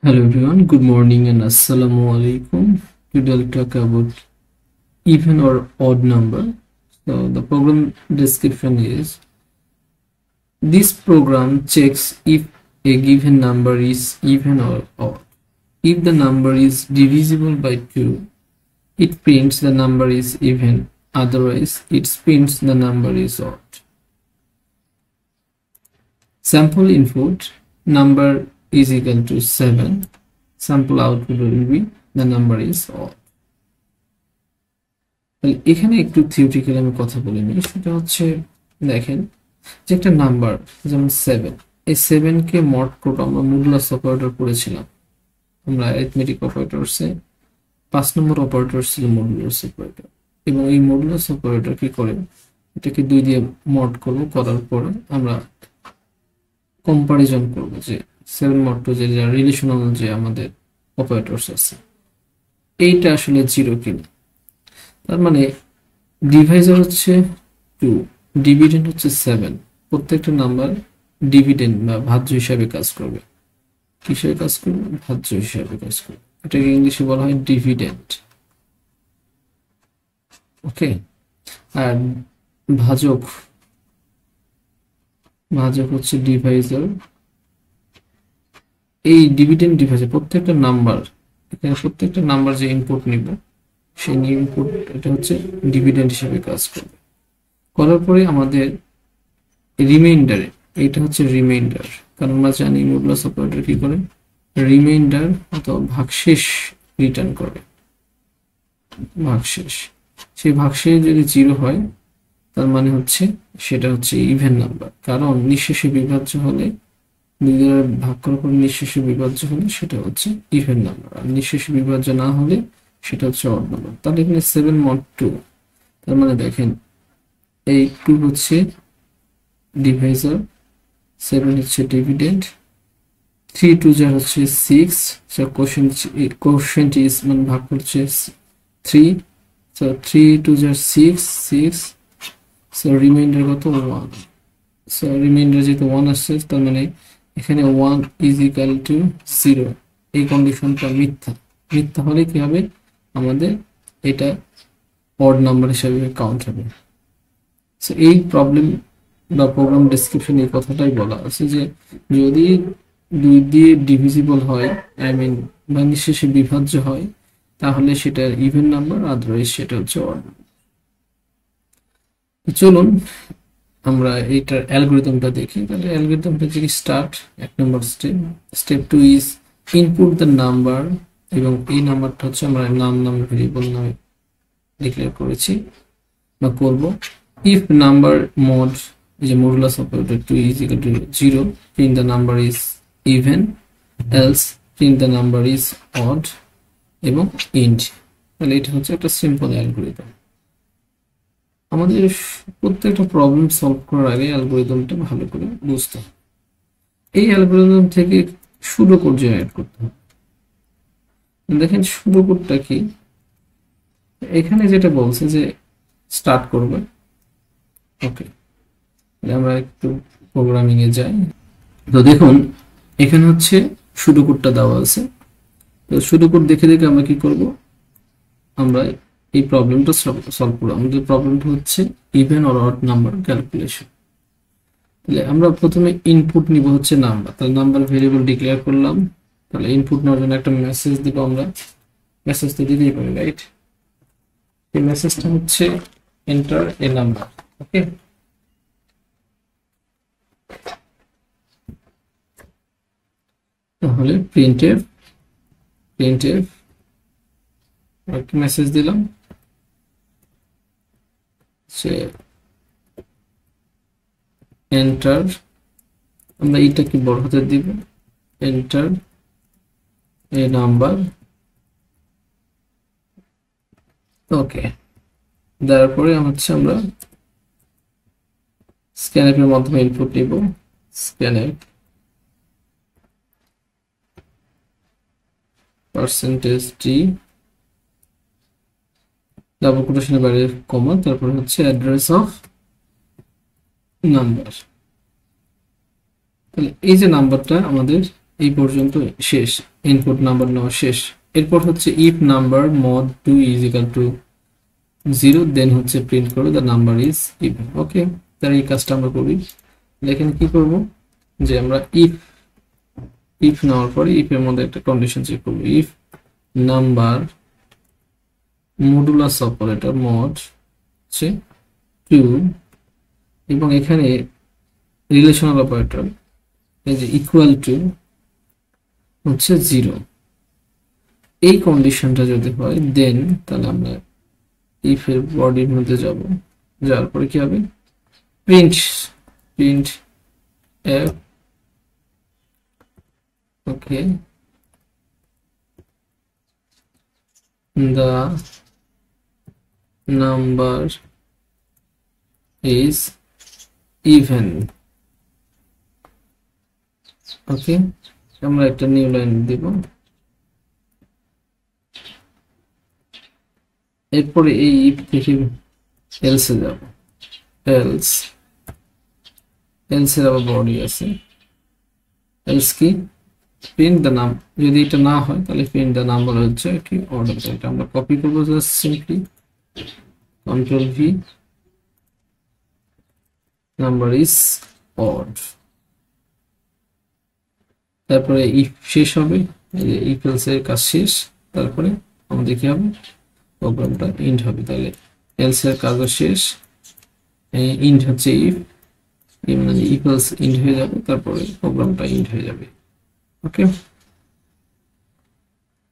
Hello everyone, good morning and assalamu alaikum. Today I'll talk about even or odd number. So the program description is this program checks if a given number is even or odd. If the number is divisible by 2, it prints the number is even, otherwise it prints the number is odd. Sample input number is equal to 7. Sample output will be the number is odd. তাহলে এখানে একটু theoretical আমি কথা বলে নিই। সেটা হচ্ছে দেখেন যে একটা নাম্বার যেমন 7, এই 7 কে মড করে আমরা মডুলাস অপারেটর করেছিলাম। আমরা অ্যারিথমেটিক অপারেটরসে 5 নম্বর অপারেটর ছিল মডুলাস অপারেটর, এবং এই মডুলাস অপারেটর কি করে এটাকে 2 দিয়ে মড করব, করার পরে আমরা কম্পারিজন করব যে 7 mod 2 যে রিলেশনাল যে আমাদের অপারেটরস আছে এইটা আসলে 0 কিনা। তার মানে ডিভাইজার হচ্ছে 2, ডিভিডেন্ড হচ্ছে 7। প্রত্যেকটা নাম্বার ডিভিডেন্ড বা ভাজ্য হিসাবে কাজ করবে। কিসের কাজ করবে? ভাজ্য হিসাবে কাজ করবে। এটাকে ইংলিশে বলা হয় ডিভিডেন্ড। ওকে, আর ভাজক হচ্ছে ডিভাইজার। এই ডিভিডেন্ড ডিভাইজার প্রত্যেকটা নাম্বার, এখানে প্রত্যেকটা নাম্বার যে ইনপুট নিব সেই ইনপুট এটা হচ্ছে ডিভিডেন্ড হিসেবে কাজ করবে। করার পরে আমাদের রিমাইন্ডারে, এটা হচ্ছে রিমাইন্ডার, কারণ আমরা জানি মডুলাস অপারেটর কি করে রিমাইন্ডার অথবা ভাগশেষ রিটার্ন করে। ভাগশেষ, সেই ভাগশেষ যদি 0 হয় তার মানে হচ্ছে সেটা হচ্ছে ইভেন নাম্বার, কারণ নিঃশেষে বিভাজ্য হলে ভাগ করার পর নিঃশেষে বিভাজ্য হলে সেটা হচ্ছে ইভেন নাম্বার, আর নিঃশেষে বিভাজ্য না হলে সেটা হচ্ছে অড নাম্বার। তাহলে এখানে 7 mod 2, তার মানে দেখেন এই 2 হচ্ছে ডিভাইজার, 7 হচ্ছে ডিভিডেন্ড, 3 2 যা হচ্ছে 6, সো কোশ্চেন্ট ইজ মানে ভাগ করছে 3, সো 3 2 যা 6 6, সো রিমাইন্ডার কত 1, সো রিমাইন্ডার যেহেতু 1 আসছে তার মানে এখানে 1 ইজ ইকুয়াল টু 0। এই কন্ডিশনটা মিথ্যা হলে কি হবে, আমাদের এটা অড নাম্বার হিসেবে কাউন্ট হবে। সো এই প্রবলেম বা প্রোগ্রাম ডেসক্রিপশন এই কথাটাই বলা আছে যে যদি 2 দিয়ে ডিভিজিবল হয়, আই মিন বা নিঃশেষে বিভাজ্য হয়, তাহলে সেটা ইভেন নাম্বার, আদারওয়াইজ সেটা হচ্ছে অড নাম্বার। চলুন আমরা এইটার অ্যালগরিদমটা দেখি। তাহলে অ্যালগরিদমটা যদি start, 1 number step 2 is input the number, এবং এই নাম্বারটা হচ্ছে আমরা নাম ভেরিয়েবল নামে ডিক্লেয়ার করেছি বা করব। ইফ নাম্বার মড যে modulus operator 2 is equal to 0, print the number is even, else print the number is odd, এবং ইন্ট। তাহলে এটা হচ্ছে একটা সিম্পল অ্যালগরিদম। আমাদের প্রত্যেকটা প্রবলেম সলভ করার আগে অ্যালগরিদমটা ভালো করে বুঝতে হবে। এই অ্যালগরিদম থেকে সুডো কোড জেনারেট করতে হবে। দেখেন সুডো কোডটা কি, এখানে যেটা বলছে যে স্টার্ট করবে। ওকে, আমরা একটু প্রোগ্রামিং এ যাই। তো দেখুন এখানে হচ্ছে সুডো কোডটা দেওয়া আছে। তো সুডো কোড দেখে আমরা কি করব, আমরা এই প্রবলেমটা সলভ করব। আমাদের প্রবলেমটা হচ্ছে even or odd number calculation. তাহলে আমরা প্রথমে ইনপুট নিব হচ্ছে নাম্বার, তাহলে নাম্বার ভেরিয়েবল ডিক্লেয়ার করলাম। তাহলে ইনপুট নেওয়ার জন্য একটা মেসেজ দিব, আমরা মেসেজ তো দিতেই পারি, রাইট? এই মেসেজটা হচ্ছে এন্টার এ নাম্বার। ওকে, তাহলে প্রিন্টএফ একটা মেসেজ দিলাম সে এন্টার, আমরা এইটাকে বড় হাতে দিব, এন্টার এ নাম্বার। ওকে, তারপরে হচ্ছে আমরা স্ক্যানএফ এর মাধ্যমে ইনপুট নিব, স্ক্যানএফ %d ডাবল কোটেশনের বাইরে কমা, তারপর হচ্ছে অ্যাড্রেস অফ নাম্বার। তাহলে এই যে নাম্বারটা আমাদের এই পর্যন্ত শেষ, ইনপুট নাম্বার নেওয়া শেষ। এরপর হচ্ছে if number mod 2 is equal to 0, দেন হচ্ছে প্রিন্ট করো দ্য নাম্বার ইজ ইভেন। ওকে, তার এই কাজটা আমরা করি। এখানে কি করব, যে আমরা ইফ নেওয়ার পরে ইফ এর মধ্যে একটা কন্ডিশন চেক করব, if number modulus operator mod হচ্ছে 2 এবং এখানে রিলেশনাল অপারেটর এই যে ইকুয়াল টু হচ্ছে 0, এই কন্ডিশনটা যদি হয় দেন তাহলে আমরা ইফ এর বডির মধ্যে যাব, যাওয়ার পরে কি হবে, print F. Okay, the number is even। ওকে, আমরা একটা নিউ লাইন দিব। এরপরে এই ইফ থেকে এলসে যাব, এলস এর আবার বডি আছে, এলস কি প্রিন্ট দ্য নাম, যদি এটা না হয় তাহলে প্রিন্ট দ্য নাম্বার হচ্ছে কি অর্ডার। এটা আমরা কপি করবো just simply control V, number is odd. তারপরে ইফ শেষ হবে, ইফ এলস এর কাজ শেষ, তারপরে আমাদের কি হবে, প্রোগ্রামটা ইন্ড হবে। তাহলে এলস এর কাজও শেষ, ইন্ড হচ্ছে ইফ, মানে ইফ এলস ইন্ড হয়ে যাবে, তারপরে প্রোগ্রামটা ইন্ড হয়ে যাবে। ওকে,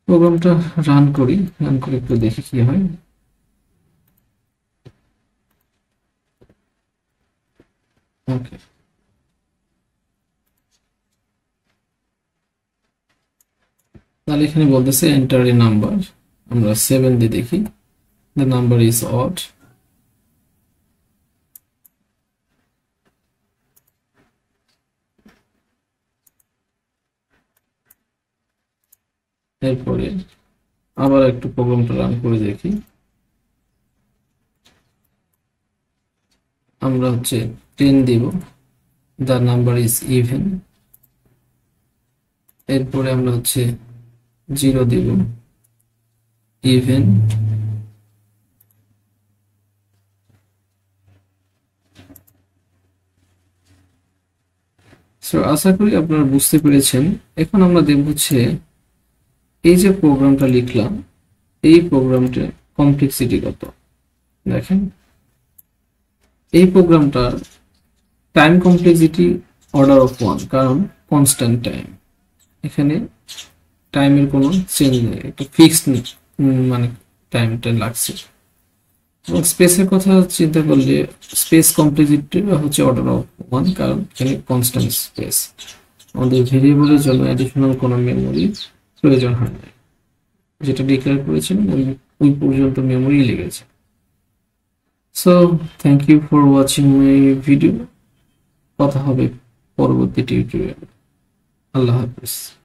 প্রোগ্রামটা রান করে একটু দেখি কি হয়। ওকে, তাহলে এখানে বলতেছে এন্টার এ নাম্বার, আমরা 7 দিয়ে দেখি, দ্য নাম্বার ইজ অড। এরপরে আবার একটু প্রোগ্রামটা রান করে দেখি, আমরা হচ্ছে 10 দিব, দ্য নাম্বার ইজ ইভেন। এরপরে আমরা হচ্ছে 0 দিব, ইভেন। সো আশা করি আপনারা বুঝতে পেরেছেন। এখন আমরা দেখব হচ্ছে এই যে প্রোগ্রামটা লিখলাম, এই প্রোগ্রামটার কমপ্লেক্সিটি কত। দেখেন এই প্রোগ্রামটা টাইম কমপ্লেক্সিটি অর্ডার অফ 1, কারণ কনস্ট্যান্ট টাইম, এখানে টাইমের কোনো চেঞ্জ নেই, একটা ফিক্সড মানে টাইমটা লাগছে। এবং স্পেসের কথা চিন্তা করলে স্পেস কমপ্লেক্সিটি হচ্ছে অর্ডার অফ 1, কারণ এখানে কনস্ট্যান্ট স্পেস, আমাদের ভেরিয়েবলের জন্য অ্যাডিশনাল কোনো মেমোরি প্রয়োজন হয় না, যেটা ডিক্লেয়ার করেছেন ওই পর্যন্ত মেমোরি লেগেছে। So thank you for watching my video, কথা হবে পরবর্তী টিউটোরিয়ালে। আল্লাহ হাফেজ।